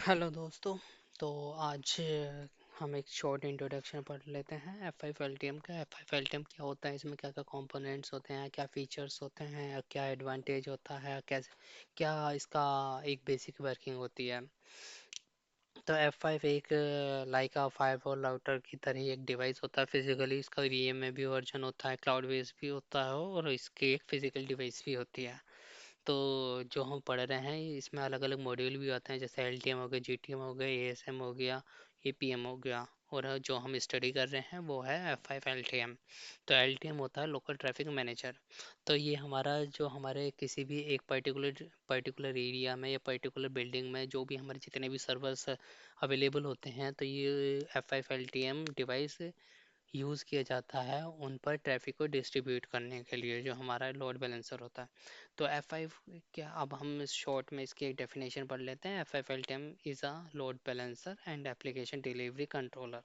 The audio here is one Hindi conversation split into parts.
हेलो दोस्तों। तो आज हम एक शॉर्ट इंट्रोडक्शन पढ़ लेते हैं F5 LTM का। F5 LTM क्या होता है, इसमें क्या क्या कंपोनेंट्स होते हैं, क्या फीचर्स होते हैं, क्या एडवांटेज होता है, कैसे क्या इसका एक बेसिक वर्किंग होती है। तो F5 एक लाइक फायरवॉल राउटर की तरह एक डिवाइस होता है। फिजिकली इसका VM में भी वर्जन होता है, क्लाउड बेस्ड भी होता है और इसकी एक फिजिकल डिवाइस भी होती है। तो जो हम पढ़ रहे हैं इसमें अलग अलग मॉड्यूल भी आते हैं, जैसे LTM हो गया, GTM हो गया, ASM हो गया, APM हो गया। और जो हम स्टडी कर रहे हैं वो है F5 LTM। तो LTM होता है लोकल ट्रैफिक मैनेजर। तो ये हमारा जो हमारे किसी भी एक पर्टिकुलर एरिया में या पर्टिकुलर बिल्डिंग में जो भी हमारे जितने भी सर्वर्स अवेलेबल होते हैं, तो ये F5 LTM डिवाइस यूज़ किया जाता है उन पर ट्रैफिक को डिस्ट्रीब्यूट करने के लिए, जो हमारा लोड बैलेंसर होता है। तो F5 क्या, अब हम इस शॉर्ट में इसकी एक डेफिनेशन पढ़ लेते हैं। F5 LTM is a load balancer and application delivery controller.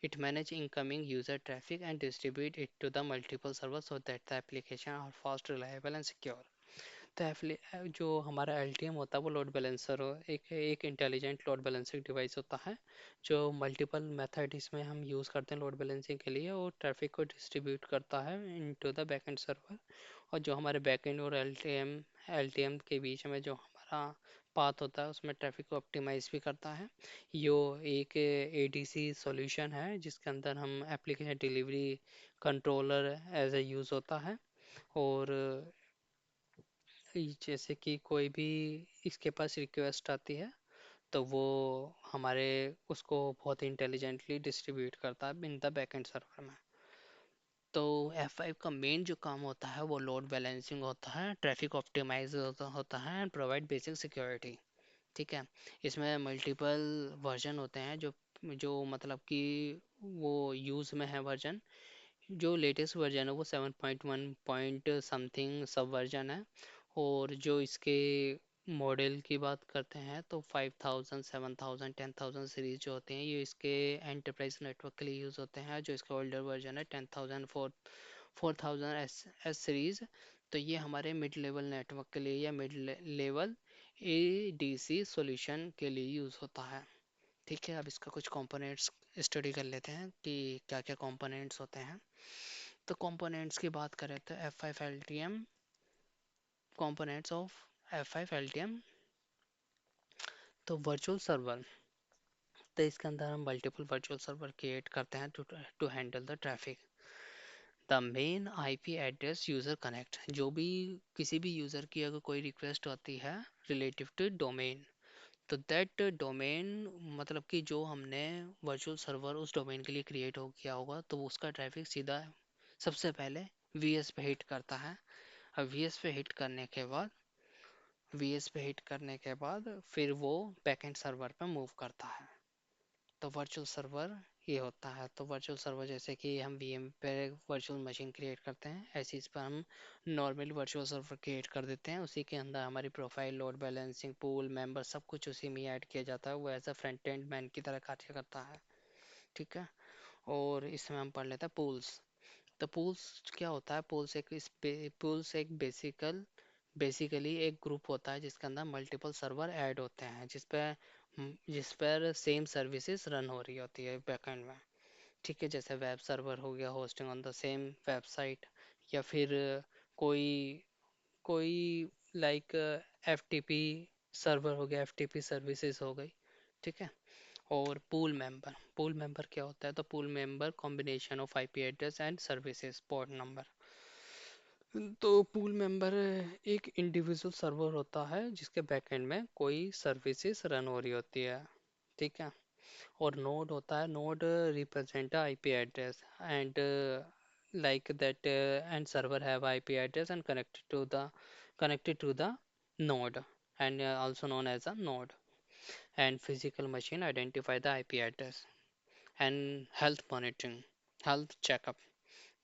It manage incoming user traffic and distribute it to the multiple server so that the application are fast, reliable and secure. तो जो हमारा LTM होता है वो लोड बैलेंसर हो, एक इंटेलिजेंट लोड बैलेंसिंग डिवाइस होता है जो मल्टीपल मेथड इसमें हम यूज़ करते हैं लोड बैलेंसिंग के लिए, और ट्रैफिक को डिस्ट्रीब्यूट करता है इनटू द बैकएंड सर्वर। और जो हमारे बैकएंड और LTM के बीच में जो हमारा पाथ होता है उसमें ट्रैफिक को ऑप्टिमाइज भी करता है। यो एक ADC सॉल्यूशन है जिसके अंदर हम application delivery controller as a use होता है। और जैसे कि कोई भी इसके पास रिक्वेस्ट आती है तो वो हमारे उसको बहुत इंटेलिजेंटली डिस्ट्रीब्यूट करता है इन द बैकएंड सर्वर में। तो F5 का मेन जो काम होता है वो लोड बैलेंसिंग होता है, ट्रैफिक ऑप्टिमाइज होता है एंड प्रोवाइड बेसिक सिक्योरिटी। ठीक है। इसमें मल्टीपल वर्जन होते हैं जो जो मतलब कि वो यूज़ में है वर्जन। जो लेटेस्ट वर्जन है वो 7.1 पॉइंट समथिंग सब वर्जन है। और जो इसके मॉडल की बात करते हैं तो 5000, 7000, 10,000 सीरीज जो होते हैं ये इसके एंटरप्राइज नेटवर्क के लिए यूज़ होते हैं। जो इसका ओल्डर वर्जन है 10,000, 4000 एस सीरीज, तो ये हमारे मिड लेवल नेटवर्क के लिए या मिड लेवल ADC सॉल्यूशन के लिए यूज़ होता है। ठीक है, अब इसका कुछ कंपोनेंट्स स्टडी कर लेते हैं कि क्या क्या कंपोनेंट्स होते हैं। तो कंपोनेंट्स की बात करें तो F5 LTM components of F5 LTM। तो वर्चुअल सर्वर, तो इसके अंदर हम मल्टीपल वर्चुअल सर्वर क्रिएट करते हैं to handle the traffic. The main IP address user connect, जो भी किसी भी यूज़र की अगर कोई रिक्वेस्ट आती है रिलेटिव टू डोमेन, तो दैट डोमेन मतलब कि जो हमने वर्चुअल सर्वर उस डोमेन के लिए क्रिएट हो किया होगा तो उसका ट्रैफिक सीधा सबसे पहले VS पे हिट करता है। अब VS पे हिट करने के बाद फिर वो बैकएंड सर्वर पे मूव करता है। तो वर्चुअल सर्वर ये होता है। तो वर्चुअल सर्वर जैसे कि हम VM पे वर्चुअल मशीन क्रिएट करते हैं, ऐसे इस पर हम नॉर्मल वर्चुअल सर्वर क्रिएट कर देते हैं। उसी के अंदर हमारी profile, load balancing, pool member सब कुछ उसी में ऐड किया जाता है। वो as a front end man की तरह कार्य करता है। ठीक है। और इसमें हम पढ़ लेते हैं पूल्स। तो पूल्स क्या होता है, पूल्स एक बेसिकली एक ग्रुप होता है जिसके अंदर मल्टीपल सर्वर ऐड होते हैं जिस पर सेम सर्विसेज रन हो रही होती है बैकएंड में। ठीक है, जैसे वेब सर्वर हो गया hosting on the same website, या फिर कोई कोई लाइक FTP सर्वर हो गया, FTP सर्विसेज हो गई। ठीक है। और पूल मेंबर क्या होता है, तो pool member combination of IP address and services port number. तो पूल मेंबर एक इंडिविजुअल सर्वर होता है जिसके बैकएंड में कोई सर्विसेज रन हो रही होती है। ठीक है। और नोड होता है, node represent IP address and like that and server have IP address and connected to the node and also known as a node. And physical machine identify the IP address and health monitoring, health checkup।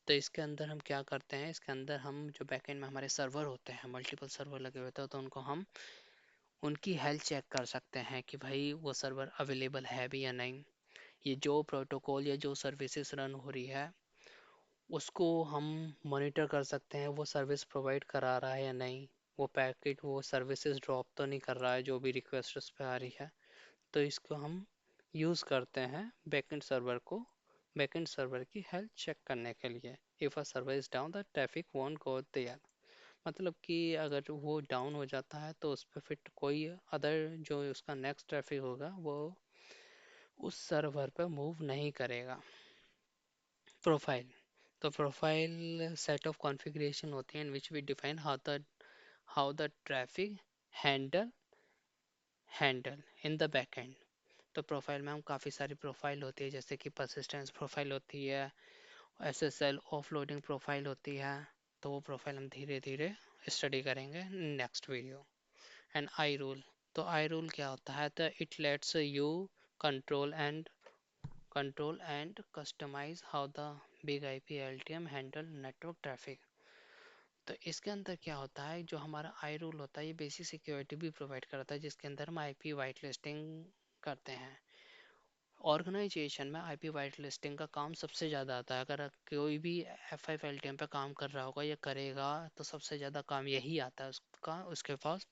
तो इसके अंदर हम क्या करते हैं, इसके अंदर हम जो बैकएंड में हमारे सर्वर होते हैं, मल्टीपल सर्वर लगे होते हैं, तो उनको हम उनकी हेल्थ चेक कर सकते हैं कि भाई वो सर्वर अवेलेबल है भी या नहीं। ये जो प्रोटोकॉल या जो सर्विसेज रन हो रही है उसको हम मॉनिटर कर सकते हैं, वो सर्विस प्रोवाइड करा रहा है या नहीं, वो पैकेट वो सर्विसेज ड्रॉप तो नहीं कर रहा है जो भी रिक्वेस्ट उस पर आ रही है। तो इसको हम यूज़ करते हैं बैकएंड सर्वर को, बैकएंड सर्वर की हेल्थ चेक करने के लिए। If a server is down the traffic won't go there, मतलब कि अगर वो डाउन हो जाता है तो उस पर फिर कोई अदर जो उसका नेक्स्ट ट्रैफिक होगा वो उस सर्वर पर मूव नहीं करेगा। प्रोफाइल, तो प्रोफाइल सेट ऑफ कॉन्फ़िगरेशन होती है in which we define how the traffic handle handle in the backend. तो प्रोफाइल में हम काफ़ी सारी प्रोफाइल होती है, जैसे कि परसिस्टेंस प्रोफाइल होती है, एसएसएल ऑफलोडिंग प्रोफाइल होती है। तो वो प्रोफाइल हम धीरे धीरे स्टडी करेंगे next video. And iRule, तो आई रूल क्या होता है, तो it lets you control and customize how the big IP LTM handle network traffic. तो इसके अंदर क्या होता है, जो हमारा आई रूल होता है ये बेसिक सिक्योरिटी भी प्रोवाइड करता है, जिसके अंदर हम आईपी वाइट लिस्टिंग करते हैं। ऑर्गेनाइजेशन में आईपी वाइट लिस्टिंग का काम सबसे ज़्यादा आता है। अगर कोई भी F5 LTM पे काम कर रहा होगा या करेगा तो सबसे ज़्यादा काम यही आता है उसका, उसके पास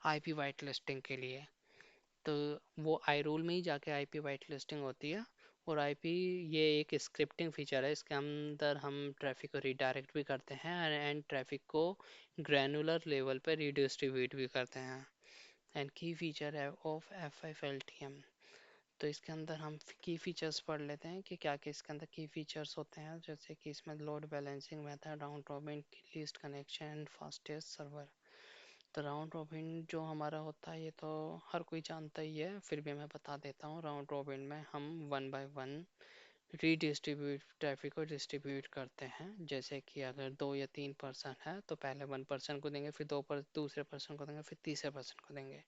आईपी वाइट लिस्टिंग के लिए। तो वो आई रूल में ही जाके आईपी वाइट लिस्टिंग होती है। और आईपी ये एक स्क्रिप्टिंग फीचर है, इसके अंदर हम ट्रैफिक को रिडायरेक्ट भी करते हैं एंड ट्रैफिक को ग्रैनुलर लेवल पर रिडिस्ट्रीब्यूट भी करते हैं। एंड की फीचर है ऑफ F5 LTM, तो इसके अंदर हम की फीचर्स पढ़ लेते हैं कि क्या क्या इसके अंदर की फीचर्स होते हैं। जैसे कि इसमें load balancing method, round robin, least connection and fastest server. तो राउंड रॉबिन जो हमारा होता है ये तो हर कोई जानता ही है, फिर भी मैं बता देता हूँ। राउंड रॉबिन में हम 1 बाय 1 रीडिस्ट्रीब्यूट ट्रैफिक को डिस्ट्रीब्यूट करते हैं। जैसे कि अगर 2 या 3 पर्सन है तो पहले 1 पर्सन को देंगे, फिर दूसरे पर्सन को देंगे, फिर तीसरे पर्सन को देंगे।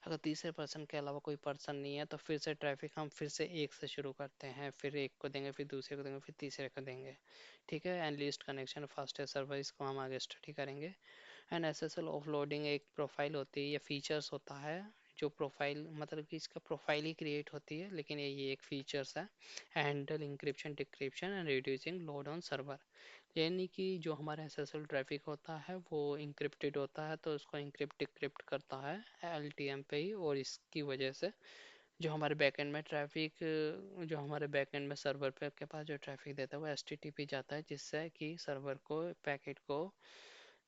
अगर तीसरे पर्सन के अलावा कोई पर्सन नहीं है तो फिर से ट्रैफिक हम फिर से एक से शुरू करते हैं, फिर एक को देंगे, फिर दूसरे को देंगे, फिर तीसरे को देंगे। ठीक है। And list connection, fastest service को हम आगे स्टडी करेंगे। एंड एसएसएल ऑफलोडिंग एक प्रोफाइल होती है या फीचर्स होता है, जो प्रोफाइल मतलब कि इसका प्रोफाइल ही क्रिएट होती है, लेकिन ये एक फीचर्स है। Handle encryption decryption and reducing load on server, यानी कि जो हमारा एसएसएल ट्रैफिक होता है वो इंक्रिप्टेड होता है, तो उसको इंक्रिप्ट डिक्रिप्ट करता है एलटीएम पे ही। और इसकी वजह से जो हमारे बैकएंड में ट्रैफिक, जो हमारे बैकएंड में सर्वर पे के पास जो ट्रैफिक देता है वो एचटीटीपी जाता है, जिससे कि सर्वर को पैकेट को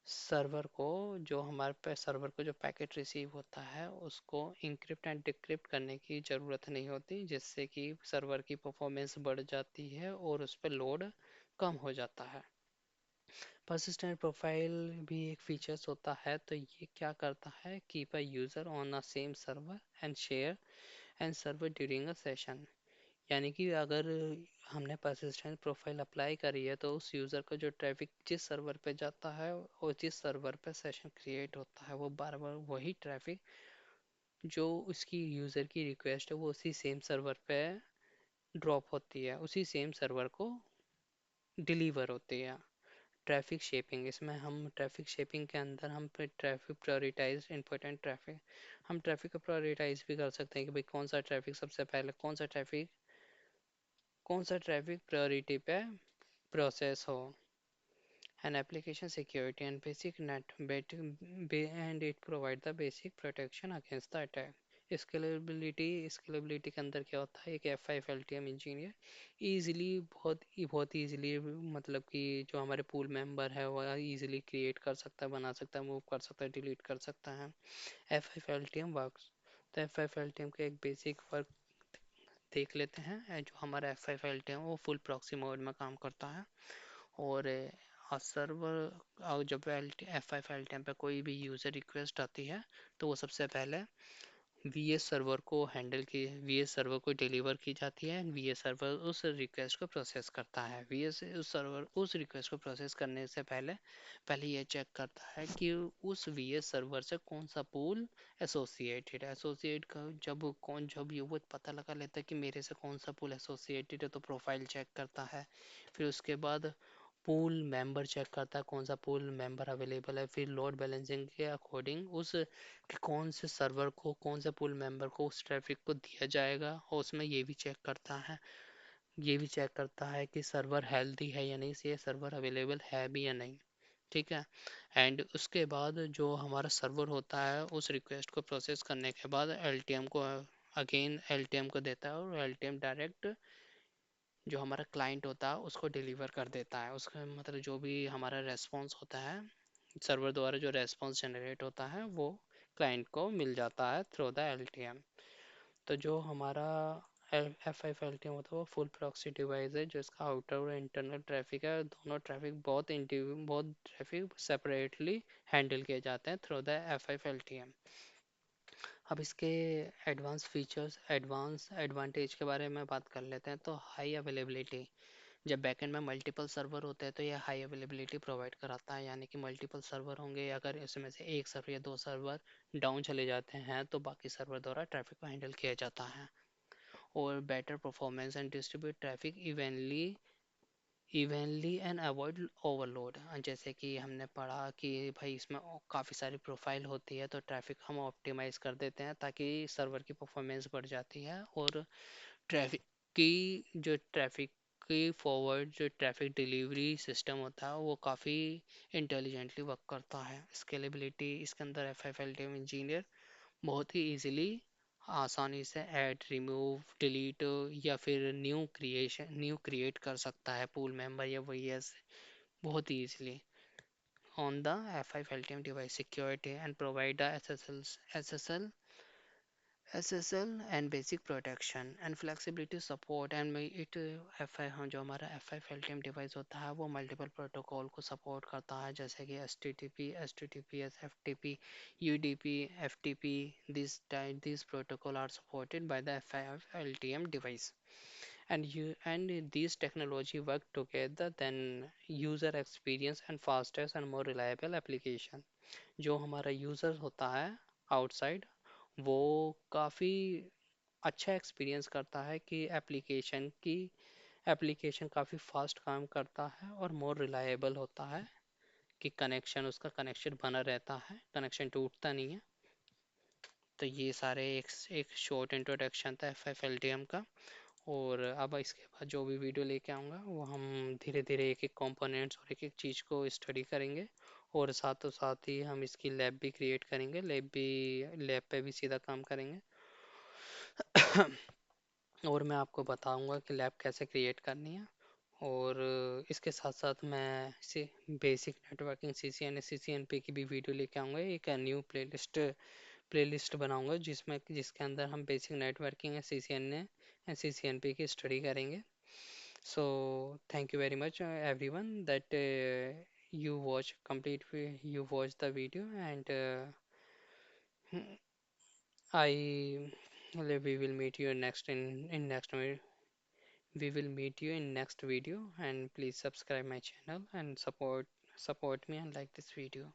सर्वर को जो हमारे पे सर्वर को जो पैकेट रिसीव होता है उसको इंक्रिप्ट एंड डिक्रिप्ट करने की ज़रूरत नहीं होती, जिससे कि सर्वर की परफॉर्मेंस बढ़ जाती है और उस पर लोड कम हो जाता है। परसिस्टेंट प्रोफाइल भी एक फीचर्स होता है, तो ये क्या करता है, keep a user on a same server and share and server during a session. यानी कि अगर हमने परसिस्टेंट प्रोफाइल अप्लाई करी है तो उस यूज़र का जो ट्रैफिक जिस सर्वर पे जाता है और जिस सर्वर पे सेशन क्रिएट होता है वो बार बार वही ट्रैफिक जो उसकी यूज़र की रिक्वेस्ट है वो उसी सेम सर्वर पे ड्रॉप होती है, उसी सेम सर्वर को डिलीवर होती है। ट्रैफिक शेपिंग, इसमें हम ट्रैफिक शेपिंग के अंदर हम ट्रैफिक प्रायोरिटाइज इंपॉर्टेंट ट्रैफिक, हम ट्रैफिक को प्रायोरिटाइज भी कर सकते हैं कि भाई कौन सा ट्रैफिक प्रायोरिटी पे प्रोसेस हो। And application security and basic and it provide the basic protection against the attack. Scalability के अंदर क्या होता है, एक F5 LTM इंजीनियर ईजिली बहुत ईजिली मतलब कि जो हमारे पूल मेंबर है वो ईजिली क्रिएट कर सकता है, बना सकता है, मूव कर सकता है, डिलीट कर सकता है। F5 LTM वर्क्स, तो F5 LTM का एक बेसिक वर्क देख लेते हैं। जो हमारा F5 LTM वो फुल प्रॉक्सी मोड में काम करता है। और सर्वर जब F5 LTM पे कोई भी यूज़र रिक्वेस्ट आती है तो वो सबसे पहले वीएस सर्वर को हैंडल की वीएस सर्वर को डिलीवर की जाती है। वीएस सर्वर उस रिक्वेस्ट को प्रोसेस करता है। वीएस उस सर्वर उस रिक्वेस्ट को प्रोसेस करने से पहले पहले ये चेक करता है कि उस वीएस सर्वर से कौन सा पूल एसोसिएटेड है। एसोसिएट का जब ये वो पता लगा लेता है कि मेरे से कौन सा पूल एसोसिएटेड है तो प्रोफाइल चेक करता है। फिर उसके बाद पूल मेंबर चेक करता है कौन सा पूल मेंबर अवेलेबल है। फिर लोड बैलेंसिंग के अकॉर्डिंग उस कि कौन से सर्वर को कौन से पूल मेंबर को उस ट्रैफिक को दिया जाएगा। और उसमें ये भी चेक करता है कि सर्वर हेल्दी है या नहीं, ये सर्वर अवेलेबल है भी या नहीं। ठीक है। एंड उसके बाद जो हमारा सर्वर होता है उस रिक्वेस्ट को प्रोसेस करने के बाद एलटीएम को अगेन LTM को देता है और LTM डायरेक्ट जो हमारा क्लाइंट होता है उसको डिलीवर कर देता है। उसका मतलब जो भी हमारा रेस्पॉन्स होता है सर्वर द्वारा, जो रेस्पॉन्स जनरेट होता है वो क्लाइंट को मिल जाता है थ्रू द LTM। तो जो हमारा F5 LTM होता है वो फुल प्रॉक्सी डिवाइस है, जो इसका आउटर और इंटरनल ट्रैफिक है, दोनों ट्रैफिक बहुत ट्रैफिक सेपरेटली हैंडल किए जाते हैं थ्रू द F5 LTM। अब इसके एडवांस फीचर्स, एडवांस एडवांटेज के बारे में बात कर लेते हैं। तो हाई अवेलेबिलिटी, जब बैकएंड में मल्टीपल सर्वर होते हैं तो ये हाई अवेलेबिलिटी प्रोवाइड कराता है, यानी कि मल्टीपल सर्वर होंगे, अगर इसमें से एक सर्वर या दो सर्वर डाउन चले जाते हैं तो बाकी सर्वर द्वारा ट्रैफिक को हैंडल किया जाता है। और better performance and distribute traffic evenly and avoid overload. जैसे कि हमने पढ़ा कि भाई इसमें काफ़ी सारी प्रोफाइल होती है तो ट्रैफिक हम ऑप्टिमाइज कर देते हैं ताकि सर्वर की परफॉर्मेंस बढ़ जाती है, और ट्रैफिक की फॉरवर्ड जो ट्रैफिक डिलीवरी सिस्टम होता है वो काफ़ी इंटेलिजेंटली वर्क करता है। स्केलेबिलिटी, इसके अंदर FFLTM इंजीनियर बहुत ही इजीली, आसानी से ऐड, रिमूव, डिलीट या फिर न्यू क्रिएट कर सकता है पूल मेंबर या VS बहुत ही easily on the F5 LTM device। Security and provide the SSL and basic protection and flexibility support and it F5, हाँ, जो हमारा F5 LTM डिवाइस होता है वो मल्टीपल प्रोटोकॉल को सपोर्ट करता है, जैसे कि HTTP, HTTPS, FTP, UDP, FTP। These protocol are supported by the F5 LTM device, and these technology work together then user experience and fastest and more reliable application। जो हमारा यूज़र होता है आउटसाइड, वो काफ़ी अच्छा एक्सपीरियंस करता है कि एप्लीकेशन काफ़ी फास्ट काम करता है और मोर रिलायबल होता है, कि उसका कनेक्शन बना रहता है, कनेक्शन टूटता नहीं है। तो ये सारे एक शॉर्ट इंट्रोडक्शन था FFLTM का। और अब इसके बाद जो भी वीडियो लेके आऊँगा वो हम धीरे धीरे एक एक कंपोनेंट्स और एक एक चीज़ को स्टडी करेंगे, और साथों साथ ही हम इसकी लैब भी क्रिएट करेंगे, लैब पे भी सीधा काम करेंगे। और मैं आपको बताऊंगा कि लैब कैसे क्रिएट करनी है। और इसके साथ साथ मैं से बेसिक नेटवर्किंग CCNA CCNP की भी वीडियो लेके आऊँगा, एक न्यू प्लेलिस्ट बनाऊंगा जिसके अंदर हम बेसिक नेटवर्किंग है CCNA एंड CCNP की स्टडी करेंगे। So thank you very much, everyone, that you watch the video, and I we will meet you next we will meet you in next video, and please subscribe my channel and support me and like this video.